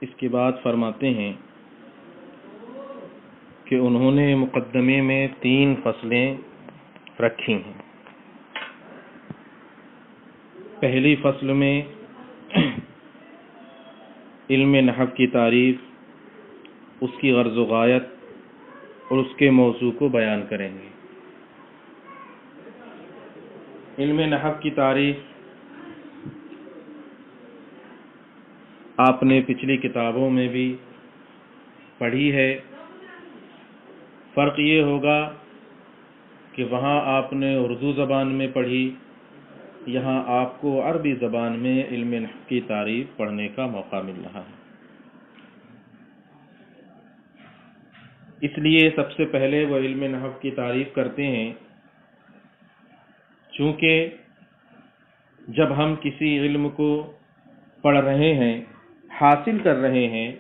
اس کے بعد فرماتے ہیں کہ انہوں نے مقدمے میں 3 فصلیں رکھی ہیں۔ پہلی فصل میں علم نحو کی تعریف، اس کی غرض و غایت اور اس کے موضوع کو بیان کریں گے۔ علم نحو کی تعریف آپ نے پچھلی کتابوں میں بھی پڑھی ہے۔ فرق یہ ہوگا کہ وہاں آپ نے اردو زبان میں پڑھی، یہاں آپ کو عربی زبان میں علم نحو کی تعریف پڑھنے کا موقع مل رہا ہے۔ اس لیے سب سے پہلے وہ علم نحو کی تعریف کرتے ہیں، چونکہ جب ہم کسی علم کو پڑھ رہے ہیں، حاصل کر رہے ہیں،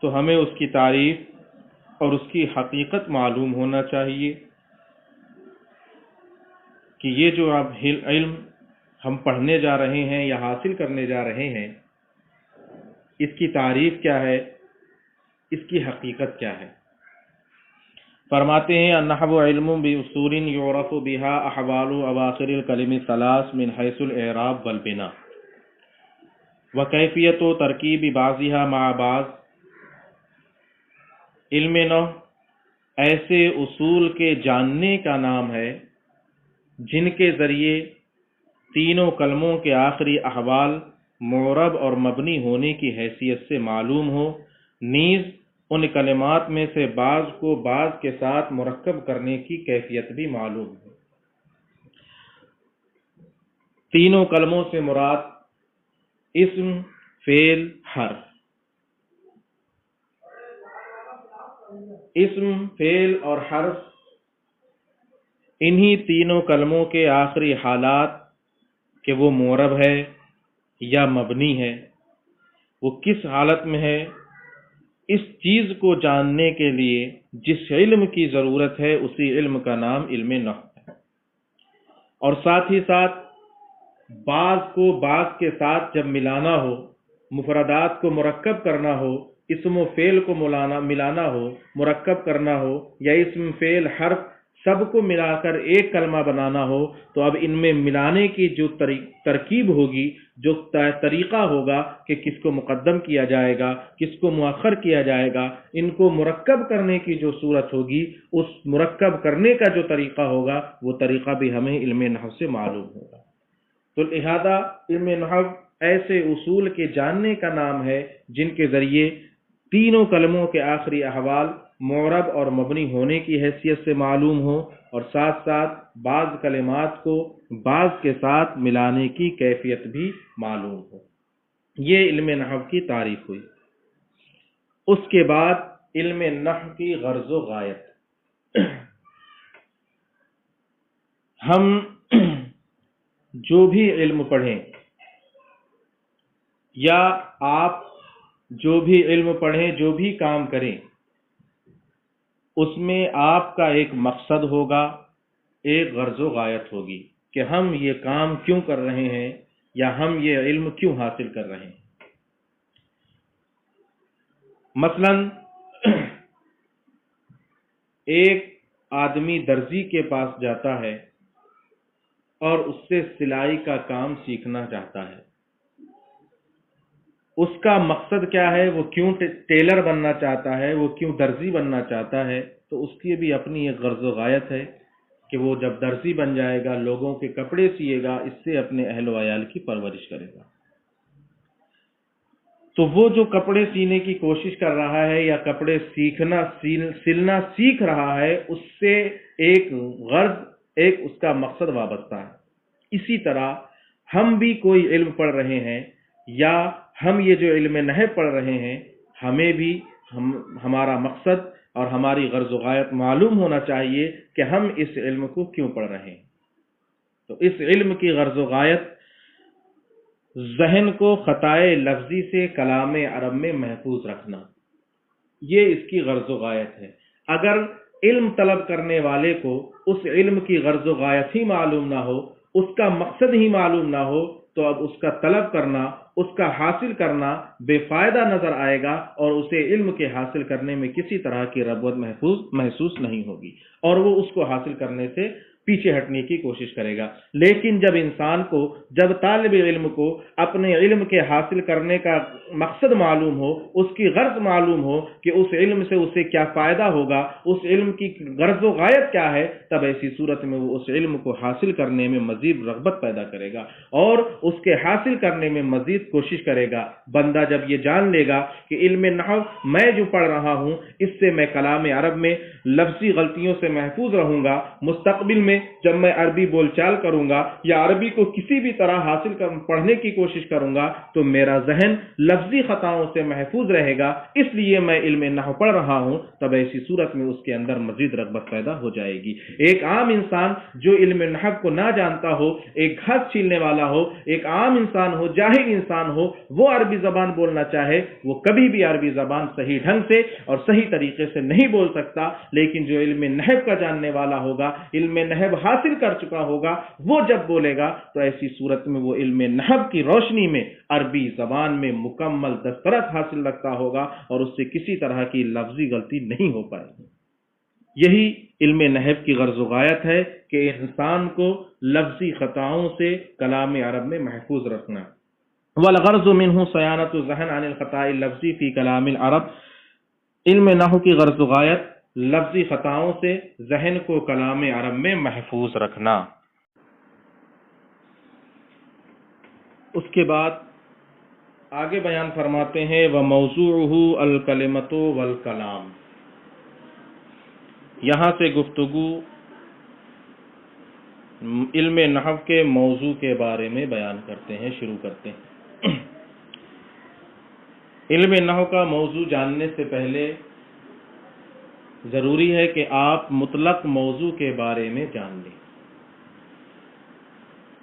تو ہمیں اس کی تعریف اور اس کی حقیقت معلوم ہونا چاہیے کہ یہ جو اب علم ہم پڑھنے جا رہے ہیں یا حاصل کرنے جا رہے ہیں، اس کی تعریف کیا ہے، اس کی حقیقت کیا ہے۔ فرماتے ہیں النحو علم باصول یعرف بها احوال اواخر الکلم الثلاث من حیث الاعراب والبناء وکیفیت ترکیب بعضها مع بعض۔ علم نحو ایسے اصول کے جاننے کا نام ہے جن کے ذریعے تینوں کلموں کے آخری احوال معرب اور مبنی ہونے کی حیثیت سے معلوم ہو، نیز ان کلمات میں سے بعض کو بعض کے ساتھ مرکب کرنے کی کیفیت بھی معلوم ہو۔ تینوں کلموں سے مراد اسم، فعل، حرف۔ اسم، فعل اور حرف، انہی تینوں کلموں کے آخری حالات کہ وہ معرب ہے یا مبنی ہے، وہ کس حالت میں ہے، اس چیز کو جاننے کے لیے جس علم کی ضرورت ہے اسی علم کا نام علم نحو ہے۔ اور ساتھ ہی ساتھ بعض کو بعض کے ساتھ جب ملانا ہو، مفردات کو مرکب کرنا ہو، اسم و فعل کو ملانا ہو، مرکب کرنا ہو، یا اسم، فعل، حرف سب کو ملا کر ایک کلمہ بنانا ہو، تو اب ان میں ملانے کی جو ترکیب ہوگی، جو طریقہ ہوگا کہ کس کو مقدم کیا جائے گا، کس کو مؤخر کیا جائے گا، ان کو مرکب کرنے کی جو صورت ہوگی، اس مرکب کرنے کا جو طریقہ ہوگا، وہ طریقہ بھی ہمیں علم نحو سے معلوم ہوگا۔ تو لہذا علم نحو ایسے اصول کے جاننے کا نام ہے جن کے ذریعے تینوں کلموں کے آخری احوال معرب اور مبنی ہونے کی حیثیت سے معلوم ہو، اور ساتھ ساتھ بعض کلمات کو بعض کے ساتھ ملانے کی کیفیت بھی معلوم ہو۔ یہ علم نحو کی تعریف ہوئی۔ اس کے بعد علم نحو کی غرض و غایت۔ ہم جو بھی علم پڑھیں یا آپ جو بھی علم پڑھیں، جو بھی کام کریں، اس میں آپ کا ایک مقصد ہوگا، ایک غرض و غایت ہوگی کہ ہم یہ کام کیوں کر رہے ہیں یا ہم یہ علم کیوں حاصل کر رہے ہیں۔ مثلا ایک آدمی درزی کے پاس جاتا ہے اور اس سے سلائی کا کام سیکھنا چاہتا ہے۔ اس کا مقصد کیا ہے، وہ کیوں ٹیلر بننا چاہتا ہے، وہ کیوں درزی بننا چاہتا ہے، تو اس کی بھی اپنی ایک غرض و غایت ہے کہ وہ جب درزی بن جائے گا، لوگوں کے کپڑے سیے گا، اس سے اپنے اہل و عیال کی پرورش کرے گا۔ تو وہ جو کپڑے سینے کی کوشش کر رہا ہے یا کپڑے سلنا سیکھ رہا ہے، اس سے ایک غرض، ایک اس کا مقصد وابستہ ہے۔ اسی طرح ہم بھی کوئی علم پڑھ رہے ہیں یا ہم یہ جو علم نحو پڑھ رہے ہیں، ہمیں بھی ہمارا مقصد اور ہماری غرض و غایت معلوم ہونا چاہیے کہ ہم اس علم کو کیوں پڑھ رہے ہیں۔ تو اس علم کی غرض و غایت ذہن کو خطائے لفظی سے کلام عرب میں محفوظ رکھنا، یہ اس کی غرض و غایت ہے۔ اگر علم طلب کرنے والے کو اس علم کی غرض و غایت ہی معلوم نہ ہو، اس کا مقصد ہی معلوم نہ ہو، تو اب اس کا طلب کرنا، اس کا حاصل کرنا بے فائدہ نظر آئے گا، اور اسے علم کے حاصل کرنے میں کسی طرح کی رغبت محسوس نہیں ہوگی، اور وہ اس کو حاصل کرنے سے پیچھے ہٹنے کی کوشش کرے گا۔ لیکن جب طالب علم کو اپنے علم کے حاصل کرنے کا مقصد معلوم ہو، اس کی غرض معلوم ہو کہ اس علم سے اسے کیا فائدہ ہوگا، اس علم کی غرض و غایت کیا ہے، تب ایسی صورت میں وہ اس علم کو حاصل کرنے میں مزید رغبت پیدا کرے گا اور اس کے حاصل کرنے میں مزید کوشش کرے گا۔ بندہ جب یہ جان لے گا کہ علم نحو میں جو پڑھ رہا ہوں اس سے میں کلام عرب میں لفظی غلطیوں سے محفوظ رہوں گا، مستقبل میں جب میں عربی بول چال کروں گا یا عربی کو کسی بھی طرح پڑھنے کی کوشش کروں گا تو میرا ذہن لفظی خطاؤں سے محفوظ رہے گا، اس لیے میں علم نحو پڑھ رہا ہوں، تب ایسی صورت میں اس کے اندر مزید رغبت پیدا ہو جائے گی۔ ایک عام انسان جو علم نحو کو نہ جانتا ہو، ایک گھاس چھیلنے والا ہو، ایک عام انسان ہو، جاہل انسان ہو، وہ عربی زبان بولنا چاہے، وہ کبھی بھی عربی زبان صحیح ڈھنگ سے اور صحیح طریقے سے نہیں بول سکتا، لیکن جو علم نحو کا جاننے والا ہوگا، علم نحو حاصل کر چکا ہوگا، وہ جب بولے گا تو ایسی صورت میں وہ علم نحو کی روشنی میں عربی زبان میں مکمل دسترس حاصل رکھتا ہوگا اور اس سے کسی طرح کی لفظی غلطی نہیں ہو پائے گی۔ یہی علم نحو کی غرض و غایت ہے کہ انسان کو لفظی خطاؤں سے کلام عرب میں محفوظ رکھنا۔ والغرض منہ صیانۃ الذہن عن الخطاء اللفظی فی کلام العرب، علم نحو کی غرض و غایت لفظی خطاؤں سے ذہن کو کلام عرب میں محفوظ رکھنا۔ اس کے بعد آگے بیان فرماتے ہیں وَمَوْضُوعُهُ الْكَلِمَةُ وَالْكَلَامُ۔ یہاں سے گفتگو علم نحو کے موضوع کے بارے میں بیان کرتے ہیں، شروع کرتے ہیں۔ علم نحو کا موضوع جاننے سے پہلے ضروری ہے کہ آپ مطلق موضوع کے بارے میں جان لیں۔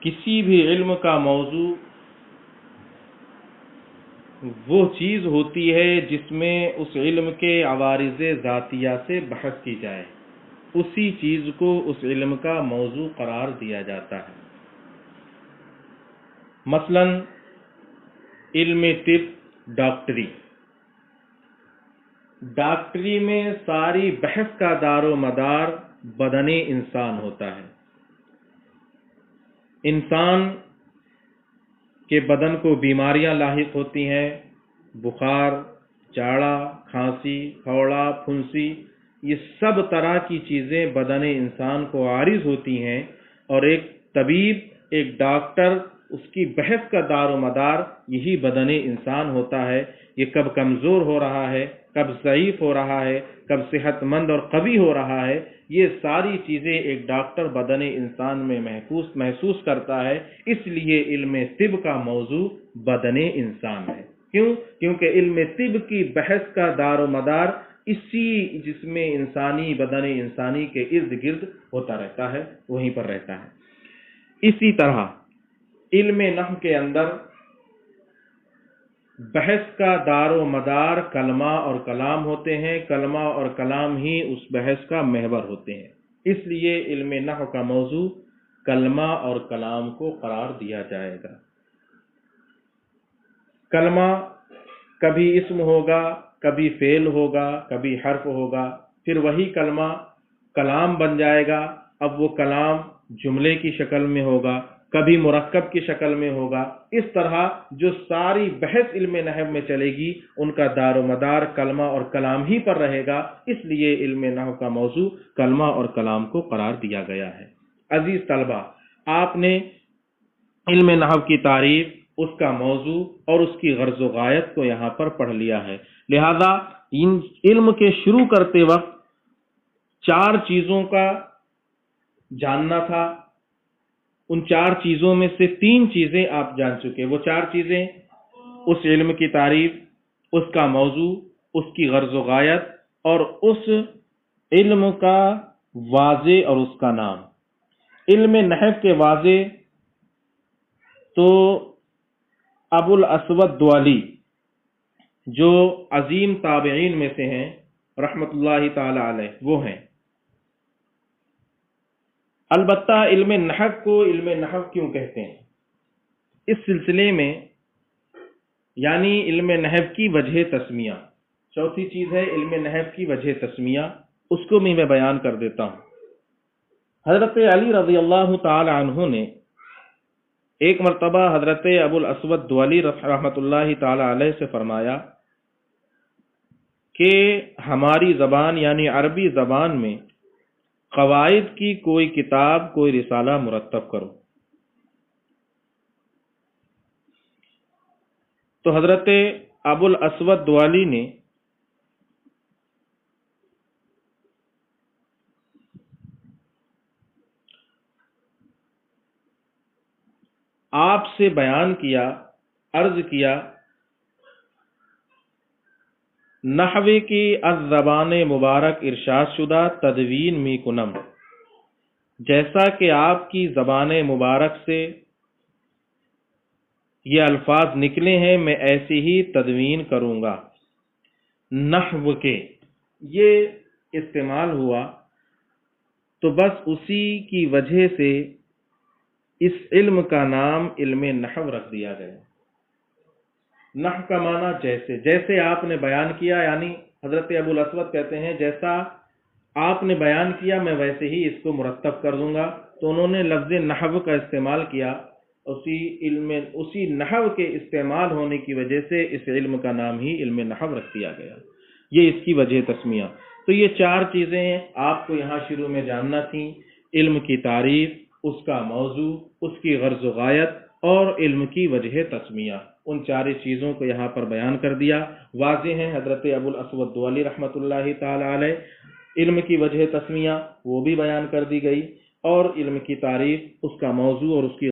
کسی بھی علم کا موضوع وہ چیز ہوتی ہے جس میں اس علم کے عوارض ذاتیہ سے بحث کی جائے، اسی چیز کو اس علم کا موضوع قرار دیا جاتا ہے۔ مثلا علم طب، ڈاکٹری میں ساری بحث کا دار و مدار بدن انسان ہوتا ہے۔ انسان کے بدن کو بیماریاں لاحق ہوتی ہیں، بخار، جاڑا، کھانسی، پھوڑا، پھنسی، یہ سب طرح کی چیزیں بدن انسان کو عارض ہوتی ہیں، اور ایک طبیب، ایک ڈاکٹر، اس کی بحث کا دار و مدار یہی بدن انسان ہوتا ہے۔ یہ کب کمزور ہو رہا ہے، کب ضعیف ہو رہا ہے، کب صحت مند اور قوی ہو رہا ہے، یہ ساری چیزیں ایک ڈاکٹر بدن انسان میں محسوس کرتا ہے۔ اس لیے علم طب کا موضوع بدن انسان ہے۔ کیوں؟ کیونکہ علم طب کی بحث کا دار و مدار اسی جسم انسانی، بدن انسانی کے ارد گرد ہوتا رہتا ہے، وہیں پر رہتا ہے۔ اسی طرح علم نحو کے اندر بحث کا دار و مدار کلمہ اور کلام ہوتے ہیں، کلمہ اور کلام ہی اس بحث کا محور ہوتے ہیں۔ اس لیے علم نحو کا موضوع کلمہ اور کلام کو قرار دیا جائے گا۔ کلمہ کبھی اسم ہوگا، کبھی فعل ہوگا، کبھی حرف ہوگا، پھر وہی کلمہ کلام بن جائے گا۔ اب وہ کلام جملے کی شکل میں ہوگا، کبھی مرکب کی شکل میں ہوگا۔ اس طرح جو ساری بحث علم نحو میں چلے گی ان کا دار و مدار کلمہ اور کلام ہی پر رہے گا۔ اس لیے علم نحو کا موضوع کلمہ اور کلام کو قرار دیا گیا ہے۔ عزیز طلبہ، آپ نے علم نحو کی تعریف، اس کا موضوع اور اس کی غرض و غایت کو یہاں پر پڑھ لیا ہے۔ لہذا ان علم کے شروع کرتے وقت 4 چیزوں کا جاننا تھا۔ ان 4 چیزوں میں سے 3 چیزیں آپ جان چکے۔ وہ 4 چیزیں اس علم کی تعریف، اس کا موضوع، اس کی غرض و غایت اور اس علم کا واضح اور اس کا نام۔ علم نحو کے واضح تو ابو الاسود دؤلی جو عظیم تابعین میں سے ہیں رحمت اللہ تعالی علیہ، وہ ہیں۔ البتہ علم نحو کو علم نحو کیوں کہتے ہیں؟ اس سلسلے میں یعنی علم نحو کی وجہ تسمیہ، چوتھی چیز ہے علم نحو کی وجہ تسمیہ، اس کو میں بیان کر دیتا ہوں۔ حضرت علی رضی اللہ تعالی عنہ نے ایک مرتبہ حضرت ابو الاسود دؤلی رحمۃ اللہ تعالی علیہ سے فرمایا کہ ہماری زبان یعنی عربی زبان میں قواعد کی کوئی کتاب، کوئی رسالہ مرتب کرو۔ تو حضرت ابو الاسود دؤلی نے آپ سے بیان کیا، عرض کیا، نحوی کی از زبان مبارک ارشاد شدہ تدوین می کنم، جیسا کہ آپ کی زبان مبارک سے یہ الفاظ نکلے ہیں میں ایسی ہی تدوین کروں گا۔ نحو کے یہ استعمال ہوا تو بس اسی کی وجہ سے اس علم کا نام علم نحو رکھ دیا گیا۔ نحو کا معنی جیسے، جیسے آپ نے بیان کیا، یعنی حضرت ابو الاسود کہتے ہیں جیسا آپ نے بیان کیا میں ویسے ہی اس کو مرتب کر دوں گا۔ تو انہوں نے لفظ نحو کا استعمال کیا، اسی نحو کے استعمال ہونے کی وجہ سے اس علم کا نام ہی علم نحو رکھ دیا گیا۔ یہ اس کی وجہ تسمیہ۔ تو یہ چار چیزیں آپ کو یہاں شروع میں جاننا تھیں: علم کی تعریف، اس کا موضوع، اس کی غرض و غایت اور علم کی وجہ تسمیہ۔ ان چار چیزوں کو یہاں پر بیان کر دیا۔ واضح ہے حضرت ابو الاسود دؤلی رحمۃ اللہ تعالی علیہ، علم کی وجہ تسمیہ وہ بھی بیان کر دی گئی، اور علم کی تعریف، اس کا موضوع اور اس کی